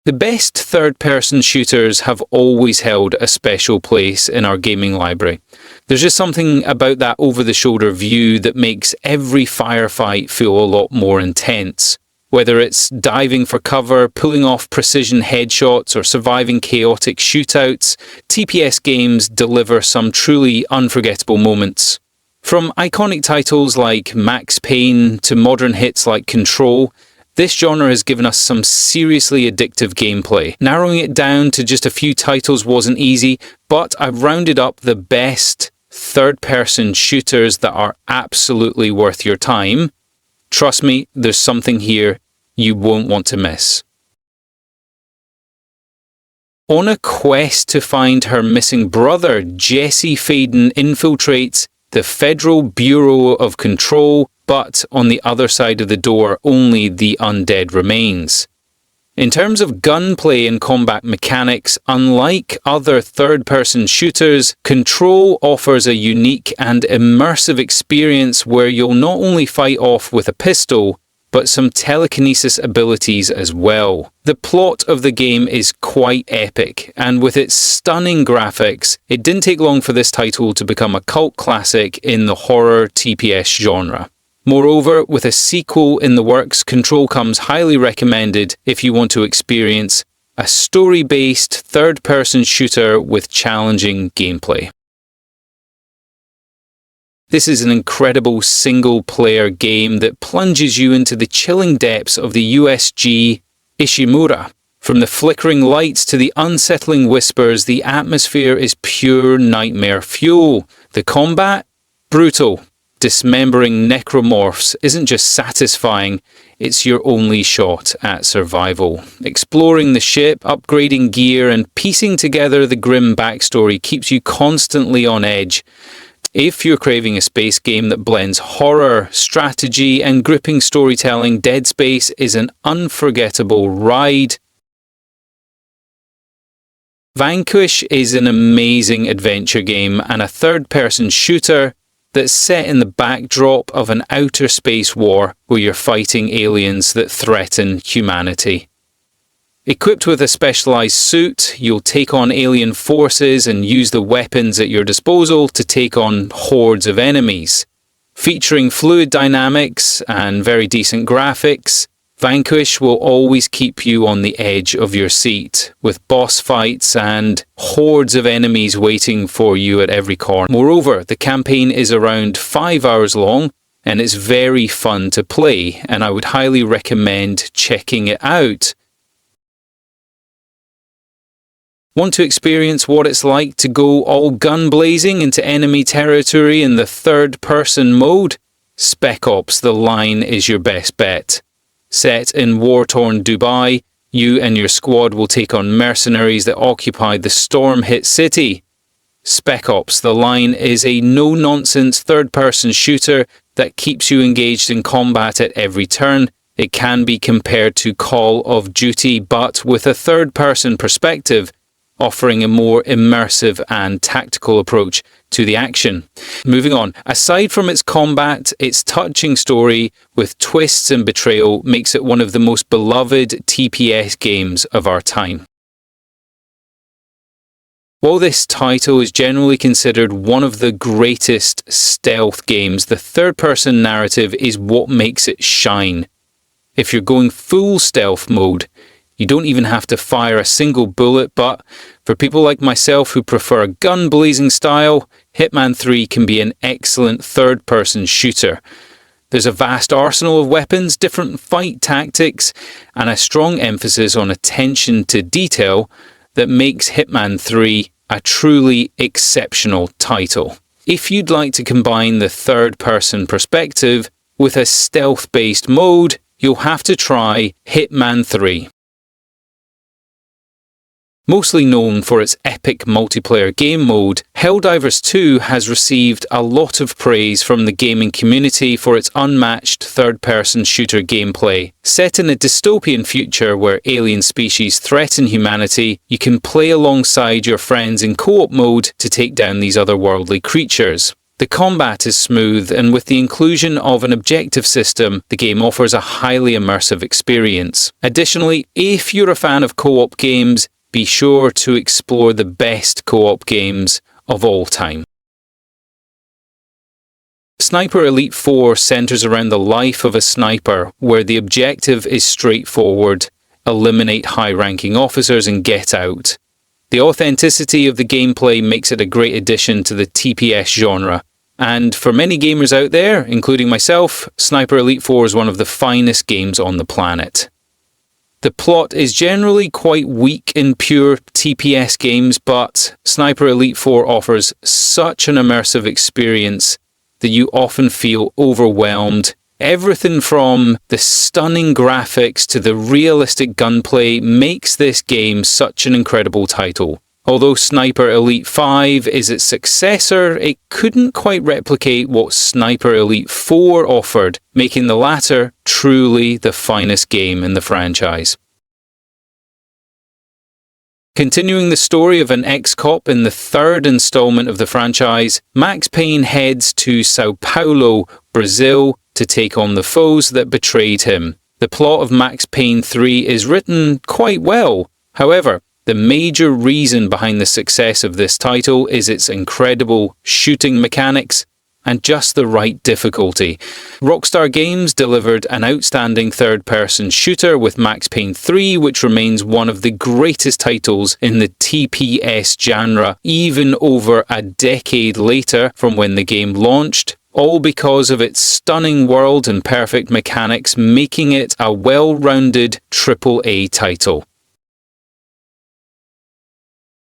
The best third-person shooters have always held a special place in our gaming library. There's just something about that over-the-shoulder view that makes every firefight feel a lot more intense. Whether it's diving for cover, pulling off precision headshots, or surviving chaotic shootouts, TPS games deliver some truly unforgettable moments. From iconic titles like Max Payne to modern hits like Control, this genre has given us some seriously addictive gameplay. Narrowing it down to just a few titles wasn't easy, but I've rounded up the best third-person shooters that are absolutely worth your time. Trust me, there's something here you won't want to miss. On a quest to find her missing brother, Jesse Faden infiltrates the Federal Bureau of Control, but on the other side of the door, only the undead remains. In terms of gunplay and combat mechanics, unlike other third-person shooters, Control offers a unique and immersive experience where you'll not only fight off with a pistol, but some telekinesis abilities as well. The plot of the game is quite epic, and with its stunning graphics, it didn't take long for this title to become a cult classic in the horror TPS genre. Moreover, with a sequel in the works, Control comes highly recommended if you want to experience a story-based third-person shooter with challenging gameplay. This is an incredible single-player game that plunges you into the chilling depths of the USG Ishimura. From the flickering lights to the unsettling whispers, the atmosphere is pure nightmare fuel. The combat? Brutal. Dismembering necromorphs isn't just satisfying, it's your only shot at survival. Exploring the ship, upgrading gear, and piecing together the grim backstory keeps you constantly on edge. If you're craving a space game that blends horror, strategy, and gripping storytelling, Dead Space is an unforgettable ride. Vanquish is an amazing adventure game and a third-person shooter that's set in the backdrop of an outer space war where you're fighting aliens that threaten humanity. Equipped with a specialized suit, you'll take on alien forces and use the weapons at your disposal to take on hordes of enemies. Featuring fluid dynamics and very decent graphics, Vanquish will always keep you on the edge of your seat, with boss fights and hordes of enemies waiting for you at every corner. Moreover, the campaign is around 5 hours long, and it's very fun to play, and I would highly recommend checking it out. Want to experience what it's like to go all gun blazing into enemy territory in the third-person mode? Spec Ops the Line is your best bet. Set in war-torn Dubai, you and your squad will take on mercenaries that occupy the storm-hit city. Spec Ops the Line is a no-nonsense third-person shooter that keeps you engaged in combat at every turn. It can be compared to Call of Duty, but with a third-person perspective, offering a more immersive and tactical approach to the action. Moving on, aside from its combat, its touching story with twists and betrayal makes it one of the most beloved TPS games of our time. While this title is generally considered one of the greatest stealth games, the third-person narrative is what makes it shine. If you're going full stealth mode, you don't even have to fire a single bullet, but for people like myself who prefer a gun-blazing style, Hitman 3 can be an excellent third-person shooter. There's a vast arsenal of weapons, different fight tactics, and a strong emphasis on attention to detail that makes Hitman 3 a truly exceptional title. If you'd like to combine the third-person perspective with a stealth-based mode, you'll have to try Hitman 3. Mostly known for its epic multiplayer game mode, Helldivers 2 has received a lot of praise from the gaming community for its unmatched third-person shooter gameplay. Set in a dystopian future where alien species threaten humanity, you can play alongside your friends in co-op mode to take down these otherworldly creatures. The combat is smooth, and with the inclusion of an objective system, the game offers a highly immersive experience. Additionally, if you're a fan of co-op games, be sure to explore the best co-op games of all time. Sniper Elite 4 centers around the life of a sniper, where the objective is straightforward: eliminate high-ranking officers and get out. The authenticity of the gameplay makes it a great addition to the TPS genre. And for many gamers out there, including myself, Sniper Elite 4 is one of the finest games on the planet. The plot is generally quite weak in pure TPS games, but Sniper Elite 4 offers such an immersive experience that you often feel overwhelmed. Everything from the stunning graphics to the realistic gunplay makes this game such an incredible title. Although Sniper Elite 5 is its successor, it couldn't quite replicate what Sniper Elite 4 offered, making the latter truly the finest game in the franchise. Continuing the story of an ex-cop in the third installment of the franchise, Max Payne heads to Sao Paulo, Brazil, to take on the foes that betrayed him. The plot of Max Payne 3 is written quite well. However, the major reason behind the success of this title is its incredible shooting mechanics and just the right difficulty. Rockstar Games delivered an outstanding third-person shooter with Max Payne 3, which remains one of the greatest titles in the TPS genre, even over a decade later from when the game launched, all because of its stunning world and perfect mechanics, making it a well-rounded AAA title.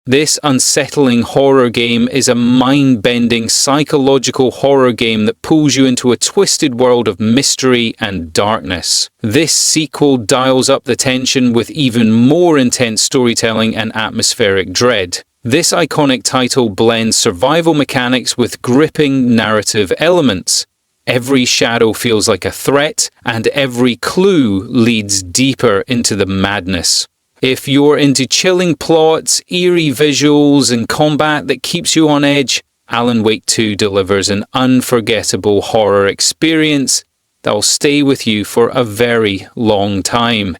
This unsettling horror game is a mind-bending psychological horror game that pulls you into a twisted world of mystery and darkness. This sequel dials up the tension with even more intense storytelling and atmospheric dread. This iconic title blends survival mechanics with gripping narrative elements. Every shadow feels like a threat, and every clue leads deeper into the madness. If you're into chilling plots, eerie visuals, and combat that keeps you on edge, Alan Wake 2 delivers an unforgettable horror experience that'll stay with you for a very long time.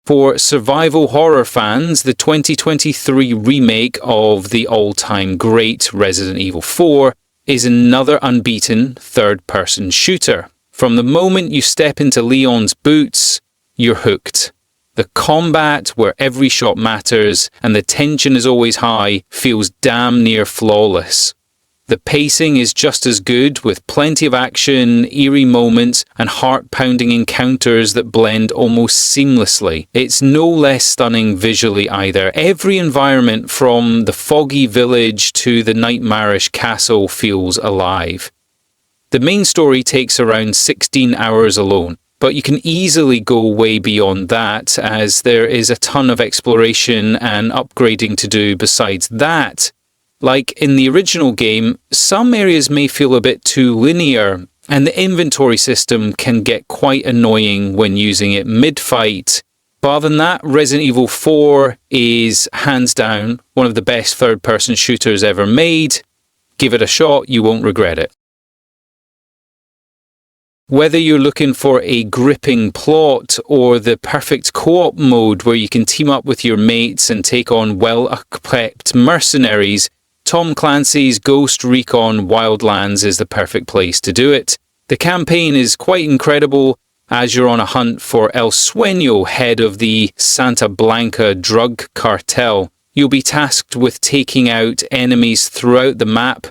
For survival horror fans, the 2023 remake of the all-time great Resident Evil 4 is another unbeaten third-person shooter. From the moment you step into Leon's boots, you're hooked. The combat, where every shot matters and the tension is always high, feels damn near flawless. The pacing is just as good, with plenty of action, eerie moments, and heart-pounding encounters that blend almost seamlessly. It's no less stunning visually either. Every environment, from the foggy village to the nightmarish castle, feels alive. The main story takes around 16 hours alone, but you can easily go way beyond that, as there is a ton of exploration and upgrading to do besides that. Like in the original game, some areas may feel a bit too linear, and the inventory system can get quite annoying when using it mid-fight. But other than that, Resident Evil 4 is hands down one of the best third-person shooters ever made. Give it a shot, you won't regret it. Whether you're looking for a gripping plot or the perfect co-op mode where you can team up with your mates and take on well-equipped mercenaries, Tom Clancy's Ghost Recon Wildlands is the perfect place to do it. The campaign is quite incredible as you're on a hunt for El Sueño, head of the Santa Blanca drug cartel. You'll be tasked with taking out enemies throughout the map,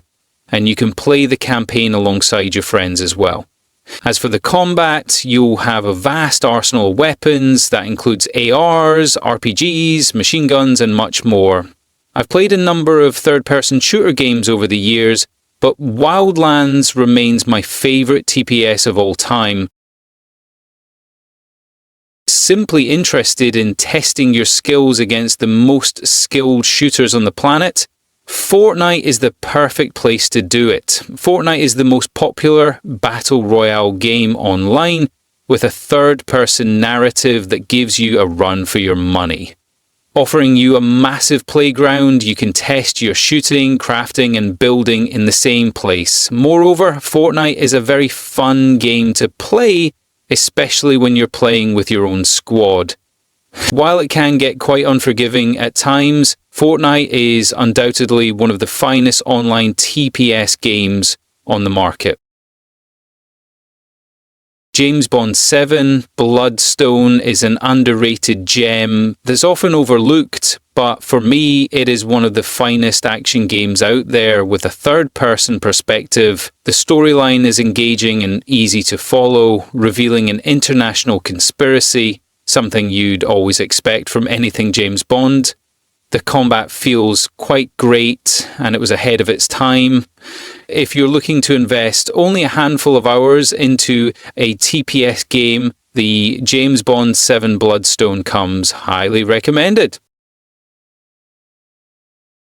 and you can play the campaign alongside your friends as well. As for the combat, you'll have a vast arsenal of weapons that includes ARs, RPGs, machine guns, and much more. I've played a number of third-person shooter games over the years, but Wildlands remains my favourite TPS of all time. Simply interested in testing your skills against the most skilled shooters on the planet? Fortnite is the perfect place to do it. Fortnite is the most popular battle royale game online, with a third-person narrative that gives you a run for your money. offering you a massive playground. You can test your shooting, crafting and building in the same place. Moreover, Fortnite is a very fun game to play, especially when you're playing with your own squad. While it can get quite unforgiving at times, Fortnite is undoubtedly one of the finest online TPS games on the market. James Bond 7 Bloodstone is an underrated gem that's often overlooked, but for me it is one of the finest action games out there with a third-person perspective. The storyline is engaging and easy to follow, revealing an international conspiracy, something you'd always expect from anything James Bond. The combat feels quite great and it was ahead of its time. If you're looking to invest only a handful of hours into a TPS game, the James Bond 7 Bloodstone comes highly recommended.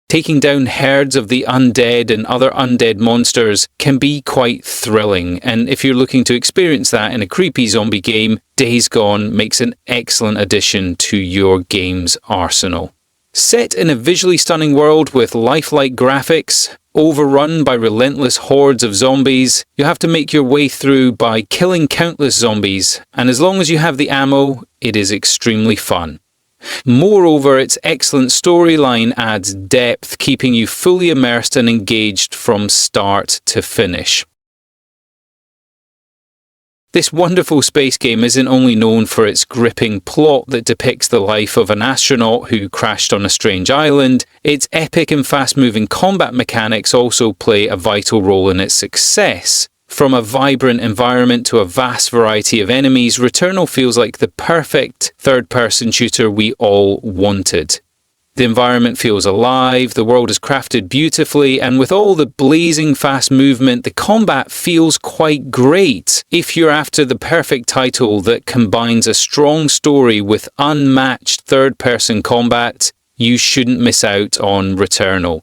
Taking down herds of the undead and other undead monsters can be quite thrilling, and if you're looking to experience that in a creepy zombie game, Days Gone makes an excellent addition to your game's arsenal. Set in a visually stunning world with lifelike graphics, overrun by relentless hordes of zombies, you have to make your way through by killing countless zombies, and as long as you have the ammo, it is extremely fun. Moreover, its excellent storyline adds depth, keeping you fully immersed and engaged from start to finish. This wonderful space game isn't only known for its gripping plot that depicts the life of an astronaut who crashed on a strange island, its epic and fast-moving combat mechanics also play a vital role in its success. From a vibrant environment to a vast variety of enemies, Returnal feels like the perfect third-person shooter we all wanted. The environment feels alive, the world is crafted beautifully, and with all the blazing fast movement, the combat feels quite great. If you're after the perfect title that combines a strong story with unmatched third-person combat, you shouldn't miss out on Returnal.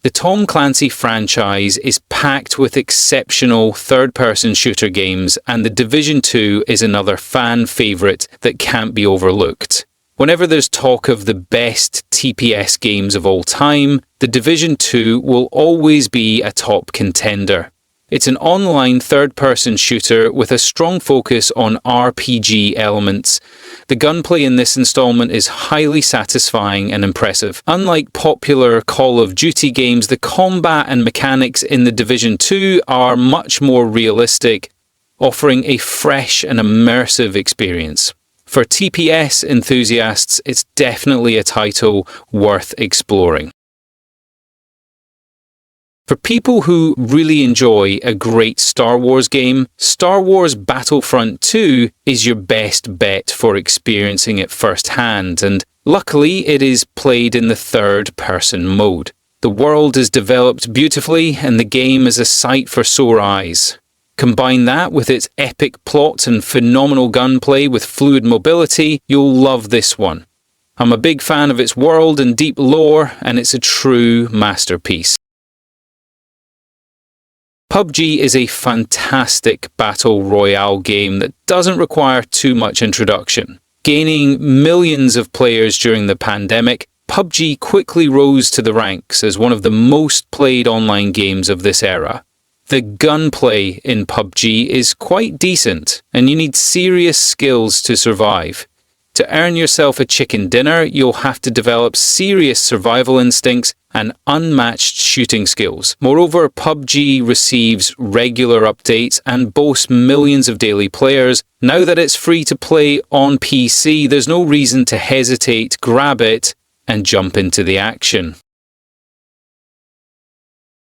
The Tom Clancy franchise is packed with exceptional third-person shooter games, and The Division 2 is another fan favourite that can't be overlooked. Whenever there's talk of the best TPS games of all time, The Division 2 will always be a top contender. It's an online third-person shooter with a strong focus on RPG elements. The gunplay in this installment is highly satisfying and impressive. Unlike popular Call of Duty games, the combat and mechanics in The Division 2 are much more realistic, offering a fresh and immersive experience. For TPS enthusiasts, it's definitely a title worth exploring. For people who really enjoy a great Star Wars game, Star Wars Battlefront 2 is your best bet for experiencing it firsthand, and luckily it is played in the third-person mode. The world is developed beautifully, and the game is a sight for sore eyes. Combine that with its epic plot and phenomenal gunplay with fluid mobility, you'll love this one. I'm a big fan of its world and deep lore, and it's a true masterpiece. PUBG is a fantastic battle royale game that doesn't require too much introduction. Gaining millions of players during the pandemic, PUBG quickly rose to the ranks as one of the most played online games of this era. The gunplay in PUBG is quite decent, and you need serious skills to survive. To earn yourself a chicken dinner, you'll have to develop serious survival instincts and unmatched shooting skills. Moreover, PUBG receives regular updates and boasts millions of daily players. Now that it's free to play on PC, there's no reason to hesitate, grab it, and jump into the action.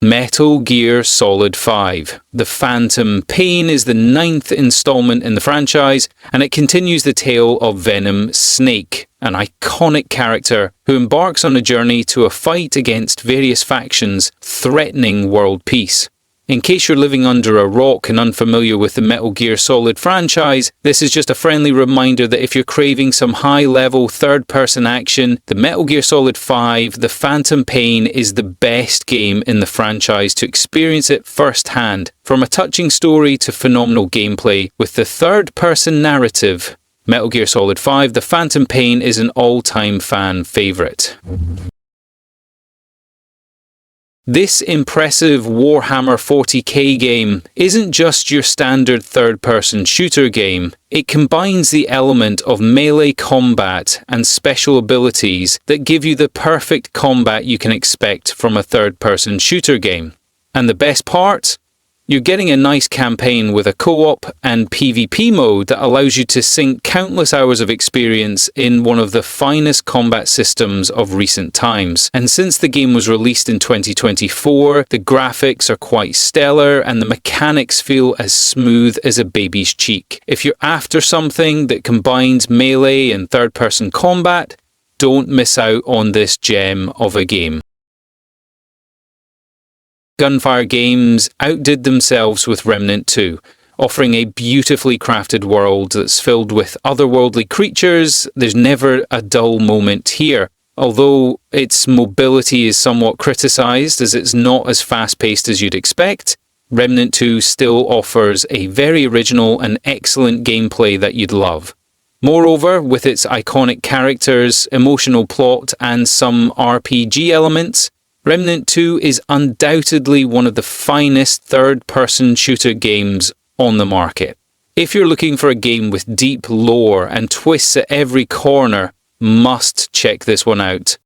Metal Gear Solid 5. The Phantom Payne is the 9th installment in the franchise, and it continues the tale of Venom Snake, an iconic character who embarks on a journey to a fight against various factions threatening world peace. In case you're living under a rock and unfamiliar with the Metal Gear Solid franchise, this is just a friendly reminder that if you're craving some high-level third-person action, the Metal Gear Solid 5, The Phantom Payne is the best game in the franchise to experience it firsthand. From a touching story to phenomenal gameplay, with the third-person narrative, Metal Gear Solid 5, The Phantom Pain is an all-time fan favourite. This impressive Warhammer 40k game isn't just your standard third-person shooter game. It combines the element of melee combat and special abilities that give you the perfect combat you can expect from a third-person shooter game. And the best part? You're getting a nice campaign with a co-op and PvP mode that allows you to sink countless hours of experience in one of the finest combat systems of recent times. And since the game was released in 2024, the graphics are quite stellar and the mechanics feel as smooth as a baby's cheek. If you're after something that combines melee and third-person combat, don't miss out on this gem of a game. Gunfire Games outdid themselves with Remnant 2, offering a beautifully crafted world that's filled with otherworldly creatures. There's never a dull moment here. Although its mobility is somewhat criticised as it's not as fast-paced as you'd expect, Remnant 2 still offers a very original and excellent gameplay that you'd love. Moreover, with its iconic characters, emotional plot, and some RPG elements, Remnant 2 is undoubtedly one of the finest third-person shooter games on the market. If you're looking for a game with deep lore and twists at every corner, must check this one out.